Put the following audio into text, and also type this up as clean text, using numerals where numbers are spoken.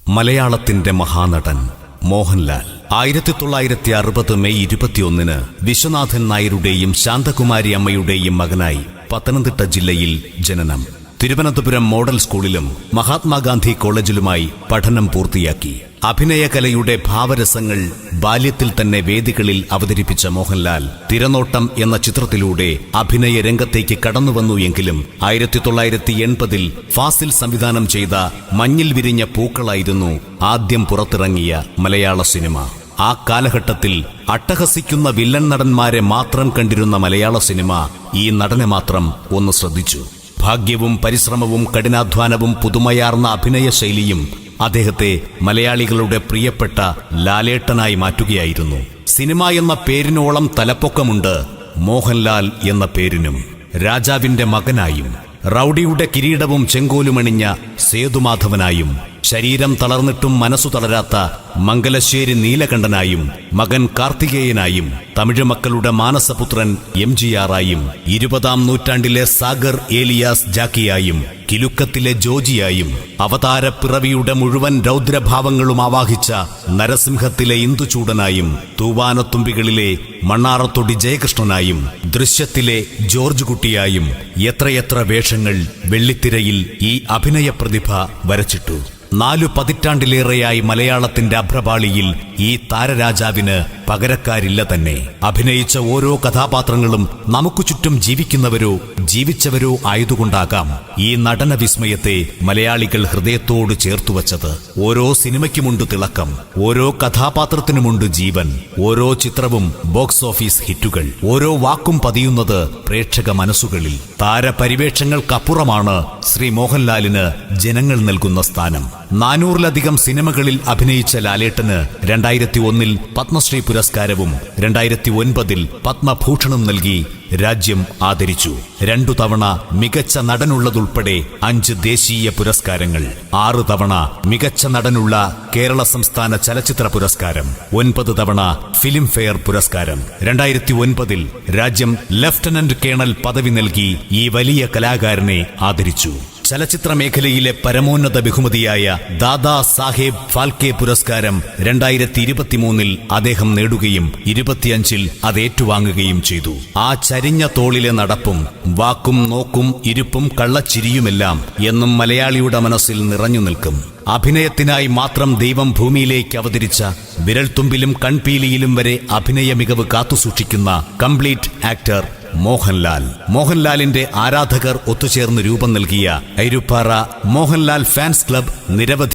മലയാളത്തിന്റെ മഹാനടൻ മോഹൻലാൽ 1960 മെയ് 21 വിശ്വനാഥൻ നായരുടെയും ശാന്തകുമാരി അമ്മയുടെയും മകനായി പത്തനംതിട്ട ജില്ലയിൽ ജനനം. തിരുവനന്തപുരം മോഡൽ സ്കൂളിലും മഹാത്മാഗാന്ധി കോളേജിലുമായി പഠനം പൂർത്തിയാക്കി. അഭിനയകലയുടെ ഭാവരസങ്ങൾ ബാല്യത്തിൽ തന്നെ വേദികളിൽ അവതരിപ്പിച്ച മോഹൻലാൽ തിരനോട്ടം എന്ന ചിത്രത്തിലൂടെ അഭിനയ രംഗത്തേക്ക് കടന്നുവന്നു. എങ്കിലും 1980 ഫാസിൽ സംവിധാനം ചെയ്ത മഞ്ഞിൽ വിരിഞ്ഞ പൂക്കളായിരുന്നു ആദ്യം പുറത്തിറങ്ങിയ മലയാള സിനിമ. ആ കാലഘട്ടത്തിൽ അട്ടഹസിക്കുന്ന വില്ലൻ നടന്മാരെ മാത്രം കണ്ടിരുന്ന മലയാള സിനിമ ഈ നടനെ മാത്രം ഒന്ന് ശ്രദ്ധിച്ചു. ഭാഗ്യവും പരിശ്രമവും കഠിനാധ്വാനവും പുതുമയാർന്ന അഭിനയ ശൈലിയും അദ്ദേഹത്തെ മലയാളികളുടെ പ്രിയപ്പെട്ട ലാലേട്ടനായി മാറ്റുകയായിരുന്നു. സിനിമ എന്ന പേരിനോളം തലപ്പൊക്കമുണ്ട് മോഹൻലാൽ എന്ന പേരിനും. രാജാവിന്റെ മകനായും റൌഡിയുടെ കിരീടവും ചെങ്കോലുമണിഞ്ഞ സേതുമാധവനായും ശരീരം തളർന്നിട്ടും മനസ്സു തളരാത്ത മംഗലശ്ശേരി നീലകണ്ഠനായും മകൻ കാർത്തികേയനായും തമിഴ് മക്കളുടെ മാനസപുത്രൻ MGR-ആയും 20-ാം നൂറ്റാണ്ടിലെ സാഗർ ഏലിയാസ് ജാക്കിയായും കിലുക്കത്തിലെ ജോജിയായും അവതാരപ്പിറവിയുടെ മുഴുവൻ രൗദ്രഭാവങ്ങളും ആവാഹിച്ച നരസിംഹത്തിലെ ഇന്ദുചൂടനായും തൂവാനത്തുമ്പികളിലെ മണ്ണാറത്തൊടി ജയകൃഷ്ണനായും ദൃശ്യത്തിലെ ജോർജ് കുട്ടിയായും എത്രയെത്ര വേഷങ്ങൾ വെള്ളിത്തിരയിൽ ഈ അഭിനയ പ്രതിഭ വരച്ചിട്ടു. 4 പതിറ്റാണ്ടിലേറെയായി മലയാളത്തിന്റെ അഭ്രപാളിയിൽ ഈ താരരാജാവിന് പകരക്കാരില്ല തന്നെ. അഭിനയിച്ച ഓരോ കഥാപാത്രങ്ങളും നമുക്ക് ചുറ്റും ജീവിക്കുന്നവരോ ജീവിച്ചവരോ ആയതുകൊണ്ടാകാം ഈ നടന വിസ്മയത്തെ മലയാളികൾ ഹൃദയത്തോട് ചേർത്തുവച്ചത്. ഓരോ സിനിമയ്ക്കുമുണ്ട് തിളക്കം, ഓരോ കഥാപാത്രത്തിനുമുണ്ട് ജീവൻ, ഓരോ ചിത്രവും ബോക്സ് ഓഫീസ് ഹിറ്റുകൾ, ഓരോ വാക്കും പതിയുന്നത് പ്രേക്ഷക മനസ്സുകളിൽ. താരപരിവേഷങ്ങൾക്കപ്പുറമാണ് ശ്രീ മോഹൻലാലിന് ജനങ്ങൾ നൽകുന്ന സ്ഥാനം. 400-ലധികം സിനിമകളിൽ അഭിനയിച്ച ലാലേട്ടന് 2001 പത്മശ്രീ പുരസ്കാരവും 2009 പത്മഭൂഷണും നൽകി രാജ്യം ആദരിച്ചു. 2 തവണ മികച്ച നടനുള്ളതുൾപ്പെടെ 5 ദേശീയ പുരസ്കാരങ്ങൾ, 6 തവണ മികച്ച നടനുള്ള കേരള സംസ്ഥാന ചലച്ചിത്ര പുരസ്കാരം, 9 തവണ ഫിലിം ഫെയർ പുരസ്കാരം. 2009 രാജ്യം ലഫ്റ്റനന്റ് കേണൽ പദവി നൽകി ഈ വലിയ കലാകാരനെ ആദരിച്ചു. ചലച്ചിത്ര മേഖലയിലെ പരമോന്നത ബഹുമതിയായ ദാദാ സാഹേബ് ഫാൽക്കെ പുരസ്കാരം 2023 അദ്ദേഹം നേടുകയും 25 അത് ഏറ്റുവാങ്ങുകയും ചെയ്തു. ആ ചരിഞ്ഞ തോളിലെ നടപ്പും വാക്കും നോക്കും ഇരുപ്പും കള്ളച്ചിരിയുമെല്ലാം എന്നും മലയാളിയുടെ മനസ്സിൽ നിറഞ്ഞു നിൽക്കും. അഭിനയത്തിനായി മാത്രം ദൈവം ഭൂമിയിലേക്ക് അവതരിച്ച വിരൽത്തുമ്പിലും കൺപീലിയിലും വരെ അഭിനയ മികവ് കാത്തുസൂക്ഷിക്കുന്ന കംപ്ലീറ്റ് ആക്ടർ മോഹൻലാലിന്റെ ആരാധകർ ഒത്തുചേർന്ന് രൂപം നൽകിയ ഐരുപ്പാറ മോഹൻലാൽ ഫാൻസ് ക്ലബ് നിരവധി